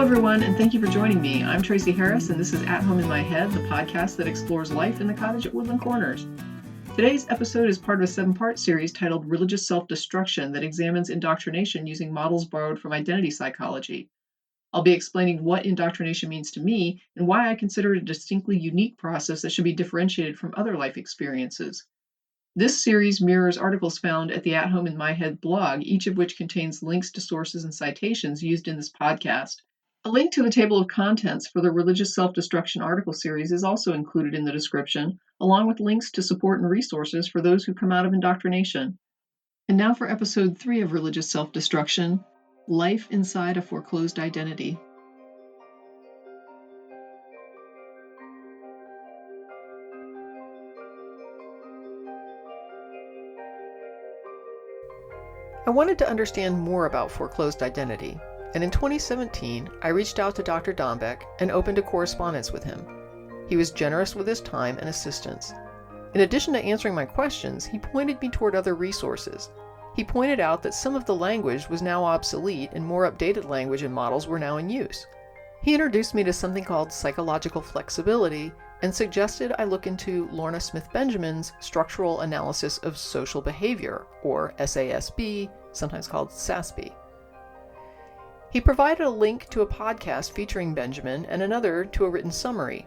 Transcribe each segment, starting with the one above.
everyone, and thank you for joining me. I'm Tracy Harris, and this is At Home in My Head, the podcast that explores life in the cottage at Woodland Corners. Today's episode is part of a 7-part series titled Religious Self-Destruction that examines indoctrination using models borrowed from identity psychology. I'll be explaining what indoctrination means to me and why I consider it a distinctly unique process that should be differentiated from other life experiences. This series mirrors articles found at the At Home in My Head blog, each of which contains links to sources and citations used in this podcast. A link to the table of contents for the Religious Self-Destruction article series is also included in the description, along with links to support and resources for those who come out of indoctrination. And now for episode 3 of Religious Self-Destruction, Life Inside a Foreclosed Identity. I wanted to understand more about foreclosed identity, and in 2017, I reached out to Dr. Dombeck and opened a correspondence with him. He was generous with his time and assistance. In addition to answering my questions, he pointed me toward other resources. He pointed out that some of the language was now obsolete and more updated language and models were now in use. He introduced me to something called psychological flexibility and suggested I look into Lorna Smith Benjamin's Structural Analysis of Social Behavior, or SASB, sometimes called SASB. He provided a link to a podcast featuring Benjamin and another to a written summary.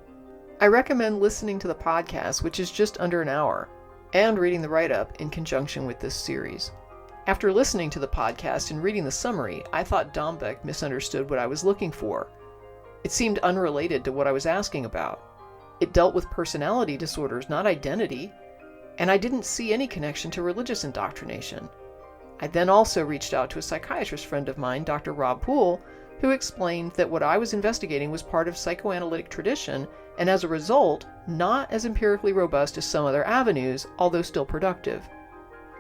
I recommend listening to the podcast, which is just under an hour, and reading the write-up in conjunction with this series. After listening to the podcast and reading the summary, I thought Dombeck misunderstood what I was looking for. It seemed unrelated to what I was asking about. It dealt with personality disorders, not identity, and I didn't see any connection to religious indoctrination. I then also reached out to a psychiatrist friend of mine, Dr. Rob Poole, who explained that what I was investigating was part of psychoanalytic tradition and as a result, not as empirically robust as some other avenues, although still productive.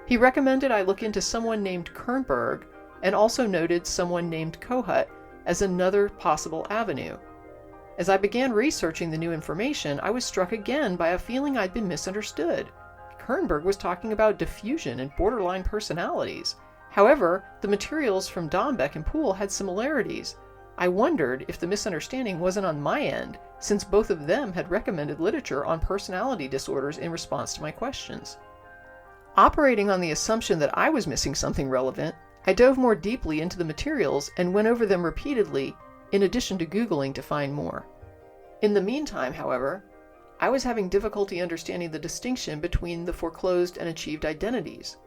He recommended I look into someone named Kernberg and also noted someone named Kohut as another possible avenue. As I began researching the new information, I was struck again by a feeling I'd been misunderstood. Kernberg was talking about diffusion and borderline personalities. However, the materials from Dombeck and Poole had similarities. I wondered if the misunderstanding wasn't on my end, since both of them had recommended literature on personality disorders in response to my questions. Operating on the assumption that I was missing something relevant, I dove more deeply into the materials and went over them repeatedly, in addition to Googling to find more. In the meantime, however, I was having difficulty understanding the distinction between the foreclosed and achieved identities.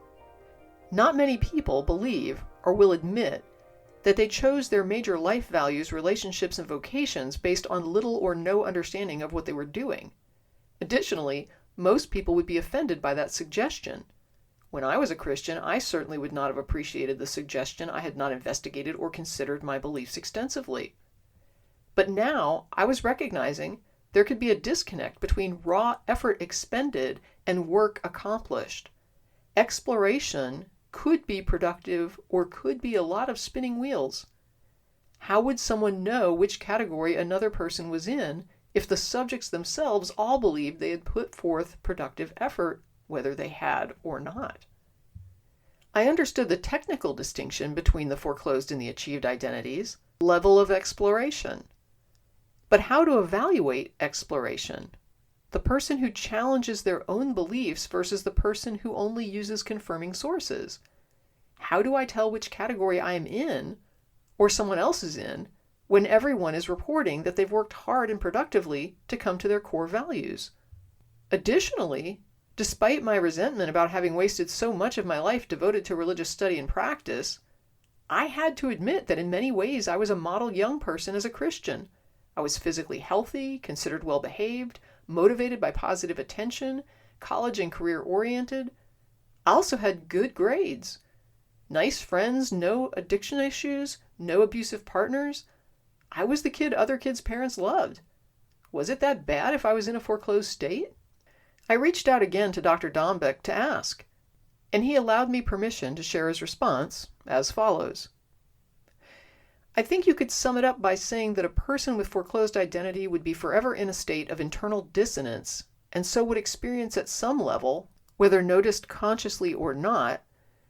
Not many people believe or will admit that they chose their major life values, relationships, and vocations based on little or no understanding of what they were doing. Additionally, most people would be offended by that suggestion. When I was a Christian, I certainly would not have appreciated the suggestion I had not investigated or considered my beliefs extensively. But now I was recognizing there could be a disconnect between raw effort expended and work accomplished. Exploration could be productive or could be a lot of spinning wheels. How would someone know which category another person was in if the subjects themselves all believed they had put forth productive effort, whether they had or not? I understood the technical distinction between the foreclosed and the achieved identities, level of exploration. But how to evaluate exploration? The person who challenges their own beliefs versus the person who only uses confirming sources. How do I tell which category I am in, or someone else is in, when everyone is reporting that they've worked hard and productively to come to their core values? Additionally, despite my resentment about having wasted so much of my life devoted to religious study and practice, I had to admit that in many ways I was a model young person as a Christian. I was physically healthy, considered well-behaved, motivated by positive attention, college and career-oriented. I also had good grades, nice friends, no addiction issues, no abusive partners. I was the kid other kids' parents loved. Was it that bad if I was in a foreclosed state? I reached out again to Dr. Dombeck to ask, and he allowed me permission to share his response as follows. I think you could sum it up by saying that a person with foreclosed identity would be forever in a state of internal dissonance, and so would experience at some level, whether noticed consciously or not,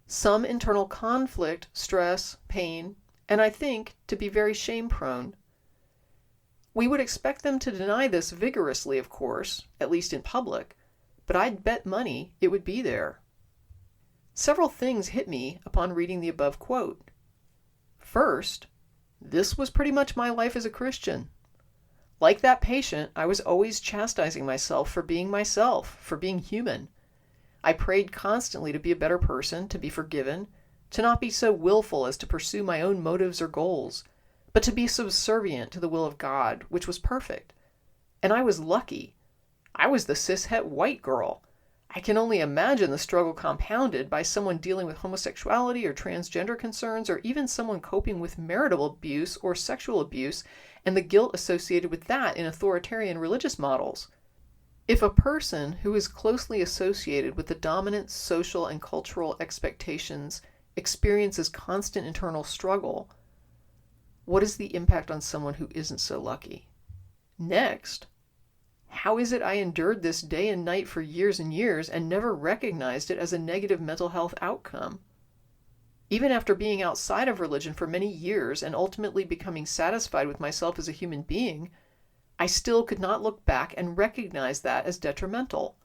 some internal conflict, stress, pain, and I think to be very shame-prone. We would expect them to deny this vigorously, of course, at least in public, but I'd bet money it would be there. Several things hit me upon reading the above quote. First, this was pretty much my life as a Christian. Like that patient, I was always chastising myself, for being human. I prayed constantly to be a better person, to be forgiven, to not be so willful as to pursue my own motives or goals, but to be subservient to the will of God, which was perfect. And I was lucky. I was the cishet white girl. I can only imagine the struggle compounded by someone dealing with homosexuality or transgender concerns, or even someone coping with marital abuse or sexual abuse, and the guilt associated with that in authoritarian religious models. If a person who is closely associated with the dominant social and cultural expectations experiences constant internal struggle, what is the impact on someone who isn't so lucky? Next, how is it I endured this day and night for years and years and never recognized it as a negative mental health outcome? Even after being outside of religion for many years and ultimately becoming satisfied with myself as a human being, I still could not look back and recognize that as detrimental.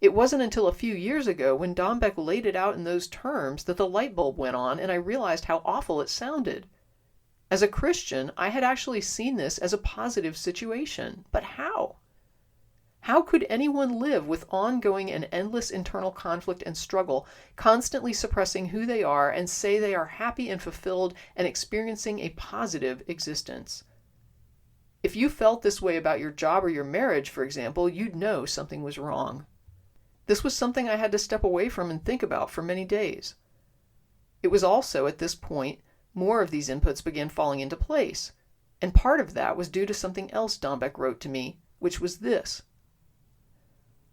It wasn't until a few years ago, when Dombeck laid it out in those terms, that the light bulb went on and I realized how awful it sounded. As a Christian, I had actually seen this as a positive situation. But how? How could anyone live with ongoing and endless internal conflict and struggle, constantly suppressing who they are, and say they are happy and fulfilled and experiencing a positive existence? If you felt this way about your job or your marriage, for example, you'd know something was wrong. This was something I had to step away from and think about for many days. It was also at this point more of these inputs began falling into place, and part of that was due to something else Dombeck wrote to me, which was this.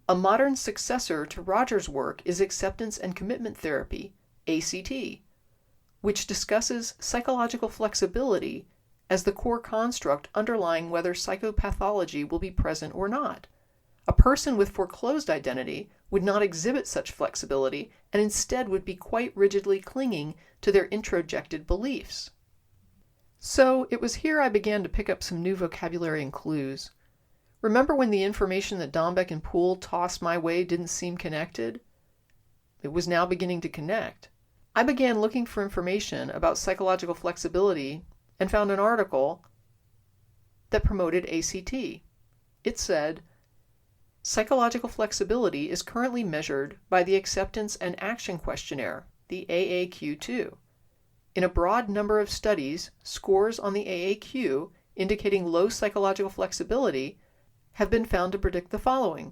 A modern successor to Rogers' work is acceptance and commitment therapy, ACT, which discusses psychological flexibility as the core construct underlying whether psychopathology will be present or not. A person with foreclosed identity would not exhibit such flexibility and instead would be quite rigidly clinging to their introjected beliefs. So it was here I began to pick up some new vocabulary and clues. Remember when the information that Dombeck and Poole tossed my way didn't seem connected? It was now beginning to connect. I began looking for information about psychological flexibility and found an article that promoted ACT. It said, psychological flexibility is currently measured by the Acceptance and Action Questionnaire, the AAQ-2. In a broad number of studies, scores on the AAQ indicating low psychological flexibility have been found to predict the following: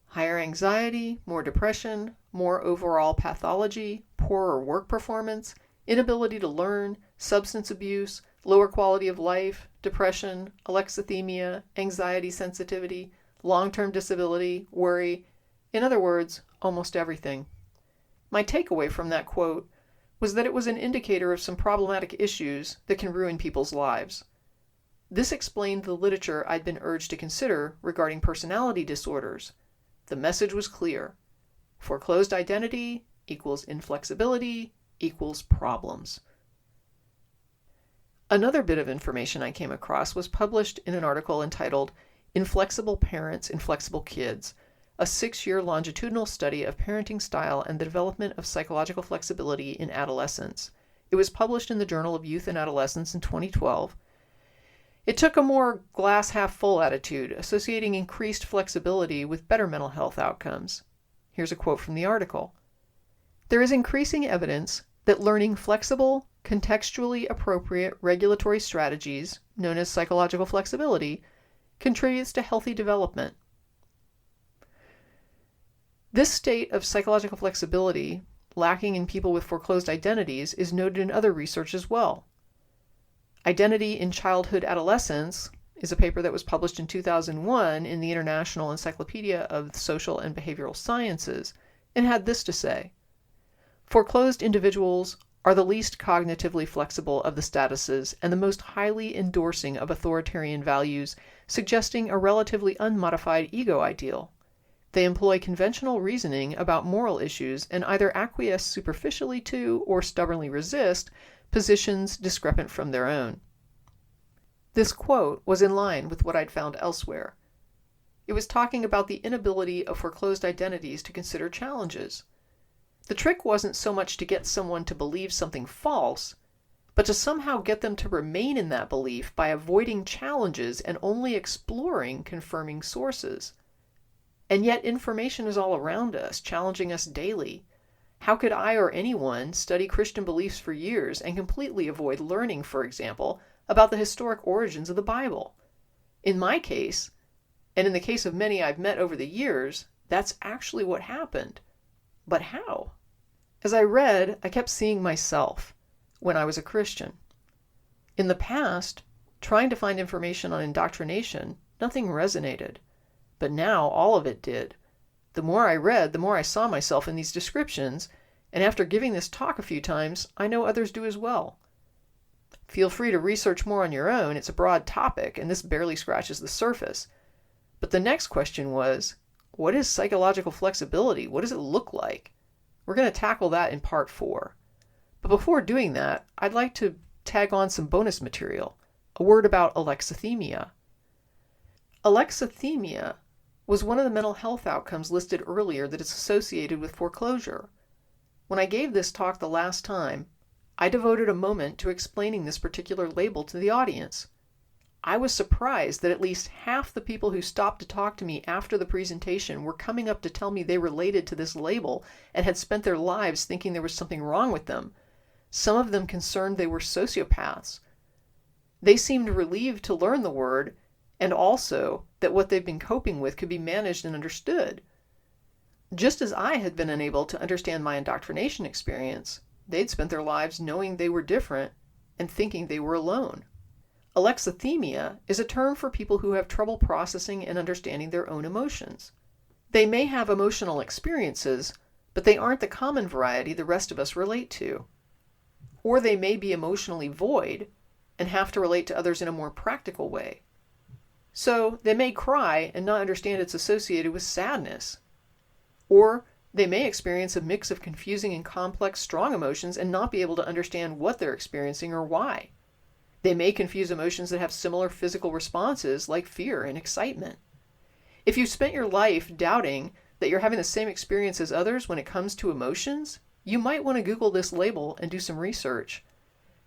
higher anxiety, more depression, more overall pathology, poorer work performance, inability to learn, substance abuse, lower quality of life, depression, alexithymia, anxiety sensitivity, long-term disability, worry. In other words, almost everything. My takeaway from that quote was that it was an indicator of some problematic issues that can ruin people's lives. This explained the literature I'd been urged to consider regarding personality disorders. The message was clear. Foreclosed identity equals inflexibility equals problems. Another bit of information I came across was published in an article entitled Inflexible Parents, Inflexible Kids, a 6-year longitudinal study of parenting style and the development of psychological flexibility in adolescence. It was published in the Journal of Youth and Adolescence in 2012. It took a more glass-half-full attitude, associating increased flexibility with better mental health outcomes. Here's a quote from the article. There is increasing evidence that learning flexible, contextually appropriate regulatory strategies, known as psychological flexibility, contributes to healthy development. This state of psychological flexibility, lacking in people with foreclosed identities, is noted in other research as well. Identity in Childhood Adolescence is a paper that was published in 2001 in the International Encyclopedia of Social and Behavioral Sciences, and had this to say: foreclosed individuals are the least cognitively flexible of the statuses and the most highly endorsing of authoritarian values, suggesting a relatively unmodified ego ideal. They employ conventional reasoning about moral issues and either acquiesce superficially to or stubbornly resist positions discrepant from their own. This quote was in line with what I'd found elsewhere. It was talking about the inability of foreclosed identities to consider challenges. The trick wasn't so much to get someone to believe something false, but to somehow get them to remain in that belief by avoiding challenges and only exploring confirming sources. And yet information is all around us, challenging us daily. How could I or anyone study Christian beliefs for years and completely avoid learning, for example, about the historic origins of the Bible? In my case, and in the case of many I've met over the years, that's actually what happened. But how? As I read, I kept seeing myself when I was a Christian. In the past, trying to find information on indoctrination, nothing resonated. But now all of it did. The more I read, the more I saw myself in these descriptions, and after giving this talk a few times, I know others do as well. Feel free to research more on your own. It's a broad topic, and this barely scratches the surface. But the next question was, what is psychological flexibility? What does it look like? We're going to tackle that in part 4. But before doing that, I'd like to tag on some bonus material, a word about alexithymia. Alexithymia was one of the mental health outcomes listed earlier that is associated with foreclosure. When I gave this talk the last time, I devoted a moment to explaining this particular label to the audience. I was surprised that at least half the people who stopped to talk to me after the presentation were coming up to tell me they related to this label and had spent their lives thinking there was something wrong with them. Some of them concerned they were sociopaths. They seemed relieved to learn the word, and also that what they've been coping with could be managed and understood. Just as I had been unable to understand my indoctrination experience, they'd spent their lives knowing they were different and thinking they were alone. Alexithymia is a term for people who have trouble processing and understanding their own emotions. They may have emotional experiences, but they aren't the common variety the rest of us relate to. Or they may be emotionally void and have to relate to others in a more practical way. So they may cry and not understand it's associated with sadness. Or they may experience a mix of confusing and complex strong emotions and not be able to understand what they're experiencing or why. They may confuse emotions that have similar physical responses like fear and excitement. If you've spent your life doubting that you're having the same experience as others when it comes to emotions, you might want to Google this label and do some research.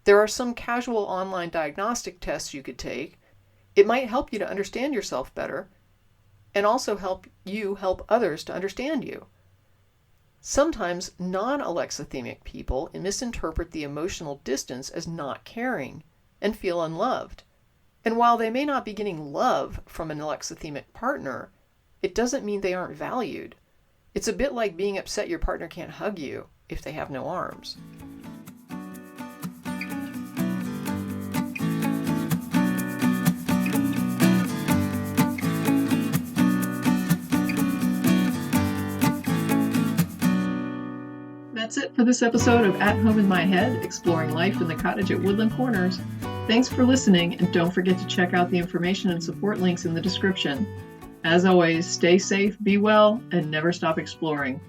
There are some casual online diagnostic tests you could take. It might help you to understand yourself better and also help you help others to understand you. Sometimes non-alexithymic people misinterpret the emotional distance as not caring and feel unloved. And while they may not be getting love from an alexithymic partner, it doesn't mean they aren't valued. It's a bit like being upset your partner can't hug you if they have no arms. That's it for this episode of At Home in My Head, exploring life in the cottage at Woodland Corners. Thanks for listening, and don't forget to check out the information and support links in the description. As always, stay safe, be well, and never stop exploring.